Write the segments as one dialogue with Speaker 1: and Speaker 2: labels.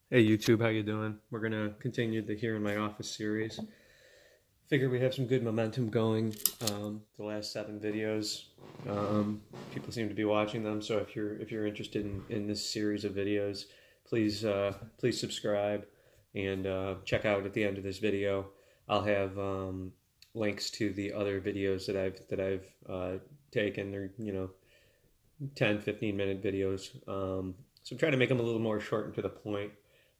Speaker 1: Hey YouTube, how you doing? We're gonna continue the Here in My Office series. Figure we have some good momentum going. The last 7 videos, people seem to be watching them. So if you're interested in this series of videos, please subscribe and check out at the end of this video. I'll have links to the other videos that I've taken. They're 10, 15 minute videos. So I'm trying to make them a little more short and to the point.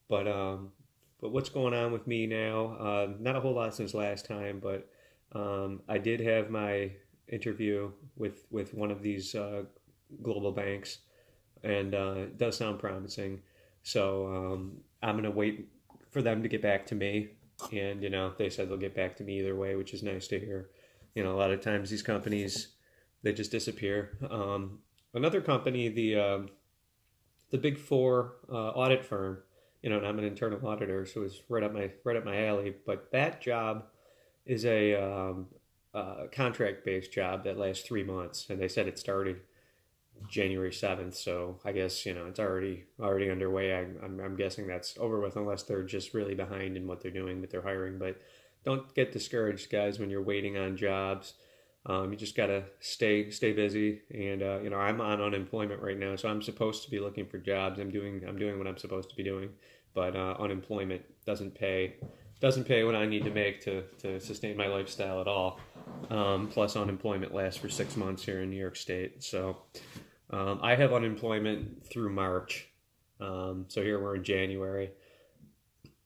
Speaker 1: But what's going on with me now? Not a whole lot since last time, but I did have my interview with one of these global banks, and it does sound promising. So I'm gonna wait for them to get back to me, and they said they'll get back to me either way, which is nice to hear. A lot of times these companies they just disappear. Another company, the Big Four audit firm, and I'm an internal auditor, so it's right up my alley. But that job is a contract-based job that lasts 3 months, and they said it started January 7th. So I guess it's already underway. I'm guessing that's over with, unless they're just really behind in what they're doing with their hiring. But don't get discouraged, guys, when you're waiting on jobs. You just gotta stay busy, and I'm on unemployment right now, so I'm supposed to be looking for jobs. I'm doing what I'm supposed to be doing, but unemployment doesn't pay what I need to make to sustain my lifestyle at all. Plus, unemployment lasts for 6 months here in New York State, so I have unemployment through March. So here we're in January,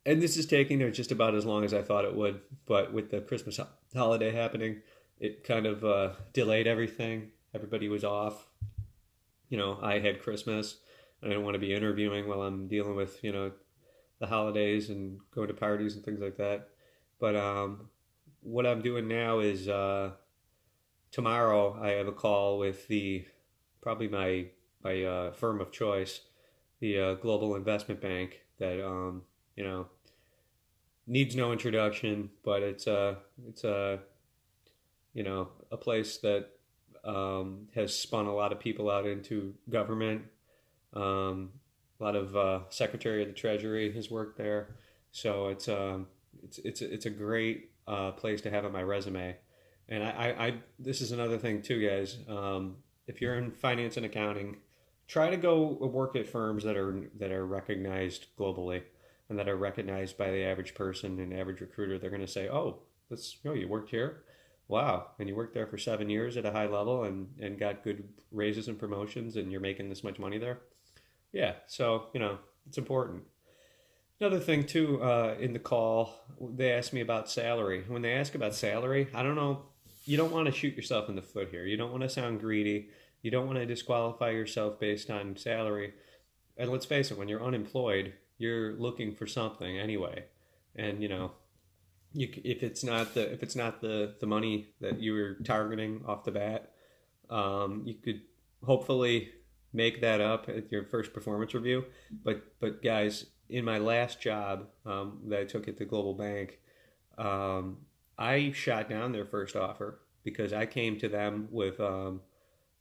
Speaker 1: and this is taking just about as long as I thought it would. But with the Christmas holiday happening, it kind of delayed everything. Everybody was off. I had Christmas. I didn't want to be interviewing while I'm dealing with, the holidays and going to parties and things like that. But what I'm doing now is tomorrow I have a call with probably my firm of choice, the global investment bank that needs no introduction, but it's a place that has spun a lot of people out into government. A lot of Secretary of the Treasury has worked there, so it's a great place to have on my resume. And I this is another thing too, guys. If you're in finance and accounting, try to go work at firms that are recognized globally and that are recognized by the average person and average recruiter. They're going to say, "Oh, you worked here." Wow, and you worked there for 7 years at a high level and got good raises and promotions, and you're making this much money there? Yeah, so, it's important. Another thing, too, in the call, they asked me about salary. When they ask about salary, I don't know, you don't want to shoot yourself in the foot here. You don't want to sound greedy. You don't want to disqualify yourself based on salary. And let's face it, when you're unemployed, you're looking for something anyway. And, if it's not the money that you were targeting off the bat, you could hopefully make that up at your first performance review. But guys, in my last job that I took at the global bank, I shot down their first offer because I came to them with kind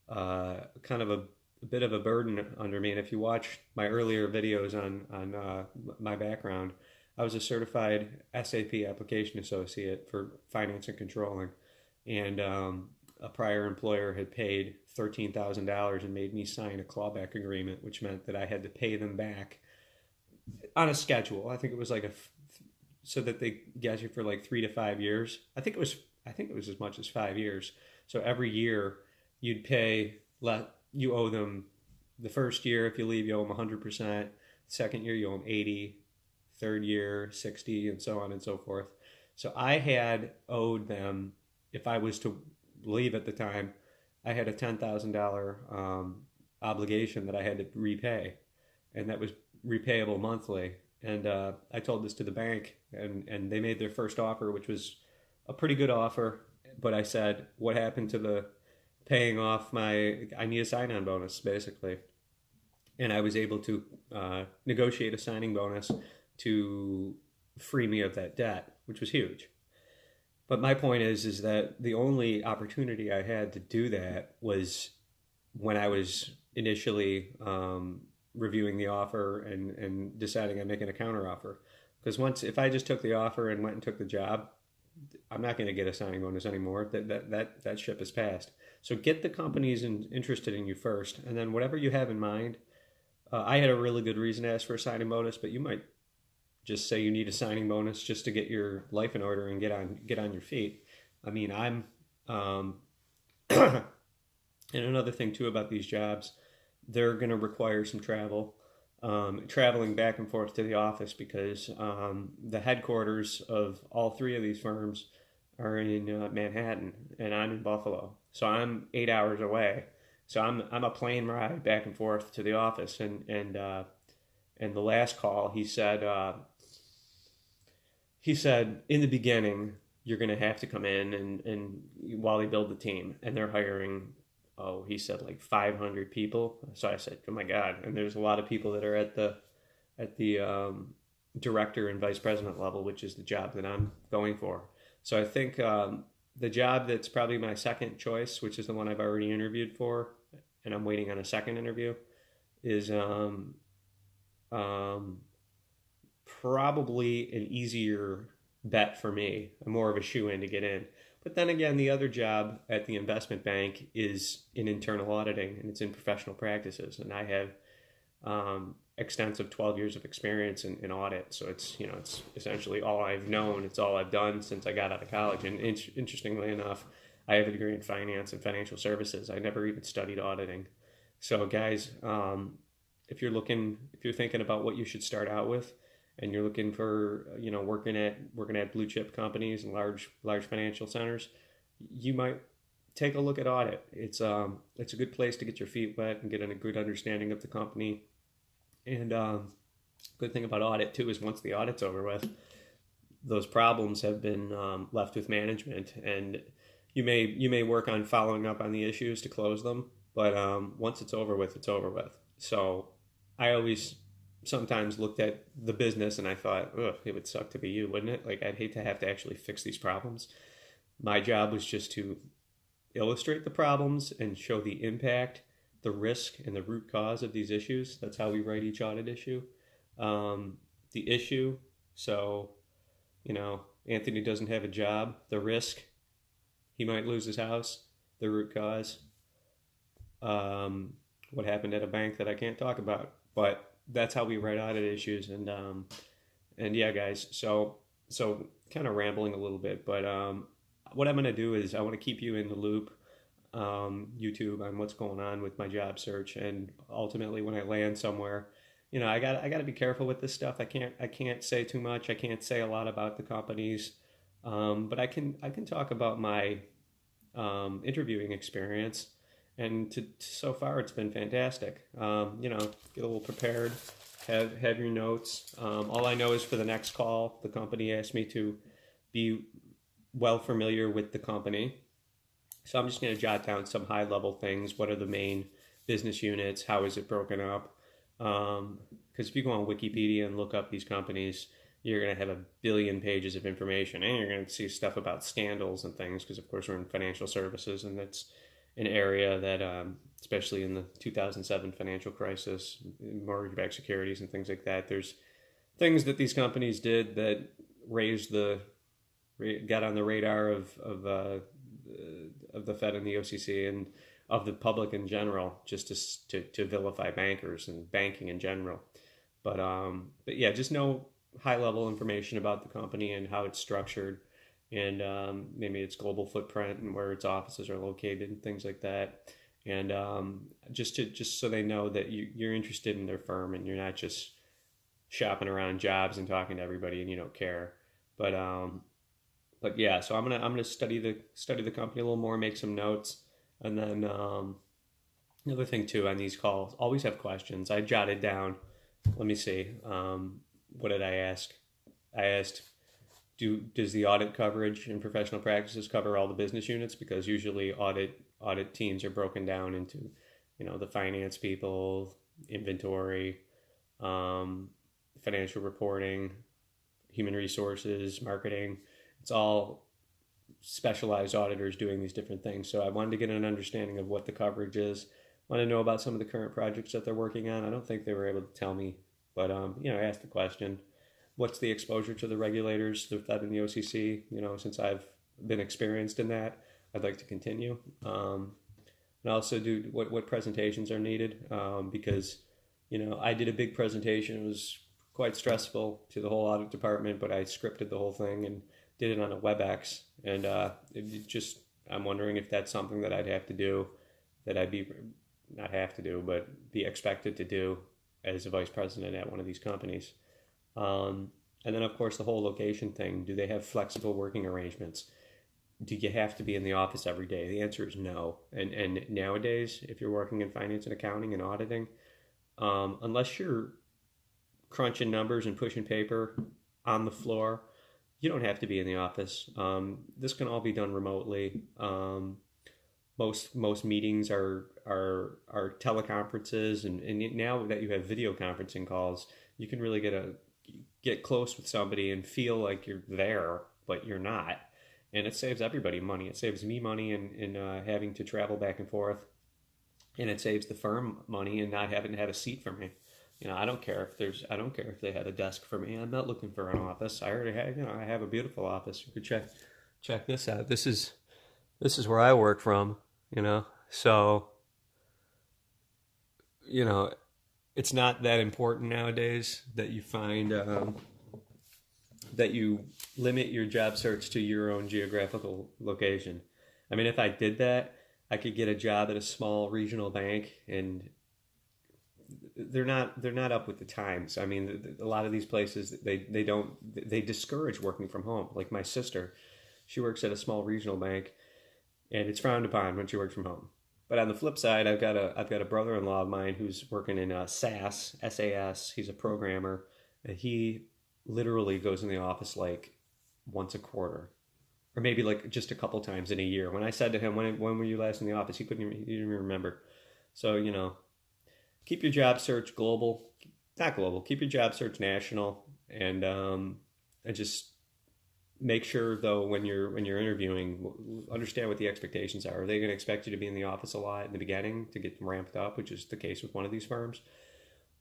Speaker 1: of a bit of a burden under me. And if you watch my earlier videos on my background, I was a certified SAP application associate for finance and controlling, and a prior employer had paid $13,000 and made me sign a clawback agreement, which meant that I had to pay them back on a schedule. I think it was so that they get you for like 3 to 5 years. I think it was as much as 5 years. So every year you'd pay. You owe them the first year. If you leave, you owe them 100%. Second year, you owe them 80%. Third year, 60, and so on and so forth. So I had owed them, if I was to leave at the time, I had a $10,000 obligation that I had to repay, and that was repayable monthly. And I told this to the bank, and they made their first offer, which was a pretty good offer. But I said, what happened to the paying off I need a sign-on bonus, basically. And I was able to negotiate a signing bonus to free me of that debt, which was huge. But my point is that the only opportunity I had to do that was when I was initially reviewing the offer and deciding I'm making a counter offer. Because if I just took the offer and went and took the job, I'm not going to get a signing bonus anymore. That ship has passed. So get the companies interested in you first, and then whatever you have in mind. I had a really good reason to ask for a signing bonus, but you might just say you need a signing bonus just to get your life in order and get on your feet. I mean, I'm and another thing too about these jobs, they're going to require some travel, traveling back and forth to the office because the headquarters of all three of these firms are in Manhattan, and I'm in Buffalo, so I'm 8 hours away. So I'm a plane ride back and forth to the office, and the last call he said in the beginning you're going to have to come in and while they build the team, and they're hiring, he said like 500 people. So I said, oh my God. And there's a lot of people that are at the director and vice president level, which is the job that I'm going for. So I think the job that's probably my second choice, which is the one I've already interviewed for, and I'm waiting on a second interview, is probably an easier bet for me, more of a shoe-in to get in. But then again, the other job at the investment bank is in internal auditing, and it's in professional practices. And I have extensive 12 years of experience in audit. So it's essentially all I've known. It's all I've done since I got out of college. And interestingly enough, I have a degree in finance and financial services. I never even studied auditing. So guys, if you're thinking about what you should start out with, and you're looking for, working at blue chip companies and large financial centers, you might take a look at audit. It's a good place to get your feet wet and get a good understanding of the company. And good thing about audit too is once the audit's over with, those problems have been left with management, and you may work on following up on the issues to close them, but once it's over with, it's over with. So I always sometimes looked at the business and I thought, it would suck to be you, wouldn't it? Like, I'd hate to have to actually fix these problems. My job was just to illustrate the problems and show the impact, the risk, and the root cause of these issues. That's how we write each audit issue. The issue, so, Anthony doesn't have a job. The risk, he might lose his house. The root cause, what happened at a bank that I can't talk about. But that's how we write audit issues. And yeah, guys, so kind of rambling a little bit, but what I'm going to do is I want to keep you in the loop, YouTube, on what's going on with my job search. And ultimately when I land somewhere, I got to be careful with this stuff. I can't say too much. I can't say a lot about the companies. But I can talk about my interviewing experience. And so far, it's been fantastic. Get a little prepared, have your notes. All I know is for the next call, the company asked me to be well familiar with the company. So I'm just going to jot down some high-level things. What are the main business units? How is it broken up? Because if you go on Wikipedia and look up these companies, you're going to have a billion pages of information. And you're going to see stuff about scandals and things, because, of course, we're in financial services, and that's an area that, especially in the 2007 financial crisis, mortgage-backed securities and things like that, there's things that these companies did that got on the radar of the Fed and the OCC and of the public in general, just to vilify bankers and banking in general. But yeah, just know high-level information about the company and how it's structured, and maybe its global footprint and where its offices are located and things like that. And just so they know that you're interested in their firm and you're not just shopping around jobs and talking to everybody and you don't care. But yeah, so I'm gonna study the company a little more, make some notes, and then another thing too on these calls, always have questions. I jotted down. Let me see. What did I ask? I asked, does the audit coverage and professional practices cover all the business units? Because usually audit teams are broken down into, the finance people, inventory, financial reporting, human resources, marketing. It's all specialized auditors doing these different things. So I wanted to get an understanding of what the coverage is, want to know about some of the current projects that they're working on. I don't think they were able to tell me, but I asked the question, what's the exposure to the regulators, the Fed and the OCC? Since I've been experienced in that, I'd like to continue. And also do what presentations are needed, because I did a big presentation. It was quite stressful to the whole audit department, but I scripted the whole thing and did it on a WebEx, and I'm wondering if that's something that I'd have to do, that I'd be not have to do, but be expected to do as a vice president at one of these companies. And then, of course, the whole location thing. Do they have flexible working arrangements? Do you have to be in the office every day? The answer is no. And nowadays, if you're working in finance and accounting and auditing, unless you're crunching numbers and pushing paper on the floor, you don't have to be in the office. This can all be done remotely. Most meetings are teleconferences, and now that you have video conferencing calls, you can really get close with somebody and feel like you're there, but you're not. And it saves everybody money. It saves me money in having to travel back and forth, and it saves the firm money in not having to have a seat for me. I don't care if they had a desk for me. I'm not looking for an office. I already have, I have a beautiful office. You could check this out. This is where I work from. So it's not that important nowadays that you find that you limit your job search to your own geographical location. I mean, if I did that, I could get a job at a small regional bank, and they're not up with the times. I mean, a lot of these places, they discourage working from home. Like my sister, she works at a small regional bank, and it's frowned upon when she works from home. But on the flip side, I've got a brother-in-law of mine who's working in SAS. He's a programmer, and he literally goes in the office like once a quarter, or maybe like just a couple times in a year. When I said to him, when were you last in the office? He didn't even remember. So, keep your job search not global, keep your job search national, and just make sure though, when you're interviewing, understand what the expectations are. Are they going to expect you to be in the office a lot in the beginning to get them ramped up, which is the case with one of these firms?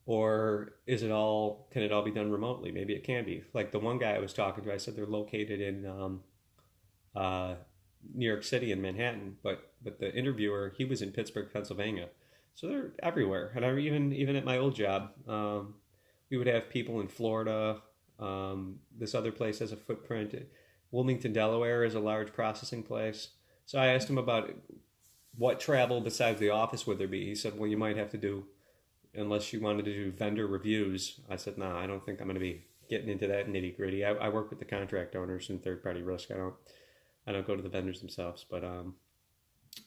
Speaker 1: Or can it all be done remotely? Maybe it can be. Like the one guy I was talking to, I said they're located in New York City and Manhattan, but the interviewer, he was in Pittsburgh, Pennsylvania. So they're everywhere. And even at my old job, we would have people in Florida. This other place has a footprint. Wilmington, Delaware is a large processing place. So I asked him about what travel besides the office would there be. He said, well, you might have to do, unless you wanted to do vendor reviews. I said, no, I don't think I'm going to be getting into that nitty gritty. I work with the contract owners and third party risk. I don't go to the vendors themselves. But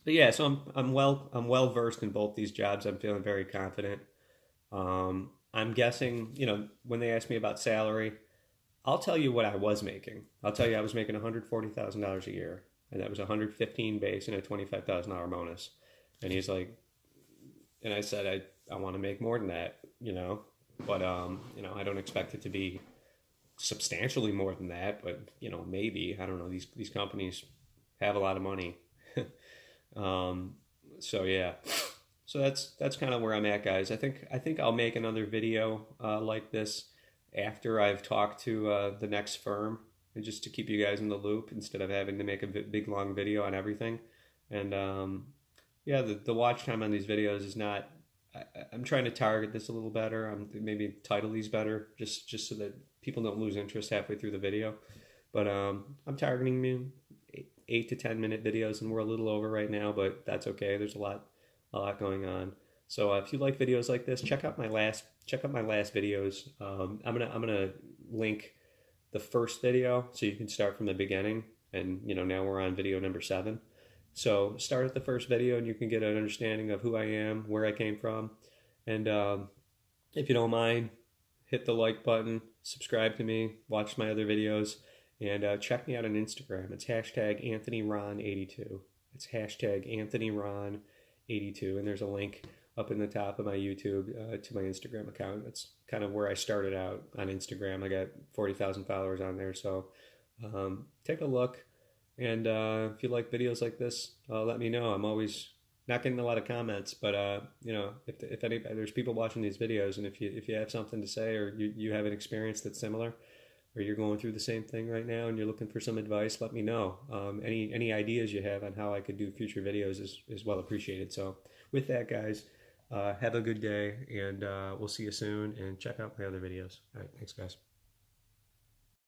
Speaker 1: yeah, so I'm well versed in both these jobs. I'm feeling very confident. I'm guessing, when they ask me about salary, I'll tell you what I was making. I'll tell you I was making $140,000 a year, and that was $115 base and a $25,000 bonus. And he's like, and I said, I want to make more than that, but I don't expect it to be substantially more than that, but maybe, I don't know, these companies have a lot of money. So yeah. So that's kind of where I'm at, guys. I think I'll make another video like this after I've talked to the next firm, and just to keep you guys in the loop instead of having to make a big long video on everything. And yeah, the watch time on these videos is not. I'm trying to target this a little better. Maybe title these better, just so that people don't lose interest halfway through the video. But I'm targeting 8 to 10 minute videos, and we're a little over right now, but that's okay. There's a lot going on. So if you like videos like this, check out my last videos. I'm gonna link the first video so you can start from the beginning. And now we're on video number 7. So start at the first video, and you can get an understanding of who I am, where I came from, and if you don't mind, hit the like button, subscribe to me, watch my other videos, and check me out on Instagram. It's #AnthonyRon82. It's #AnthonyRon82, and there's a link up in the top of my YouTube to my Instagram account. That's kind of where I started out on Instagram. I got 40,000 followers on there, so take a look. And if you like videos like this, let me know. I'm always not getting a lot of comments, but you know, if anybody, there's people watching these videos, and if you have something to say, or you have an experience that's similar, or you're going through the same thing right now and you're looking for some advice, let me know. Any ideas you have on how I could do future videos is well appreciated. So with that, guys, have a good day, and we'll see you soon. And check out my other videos. All right, thanks, guys.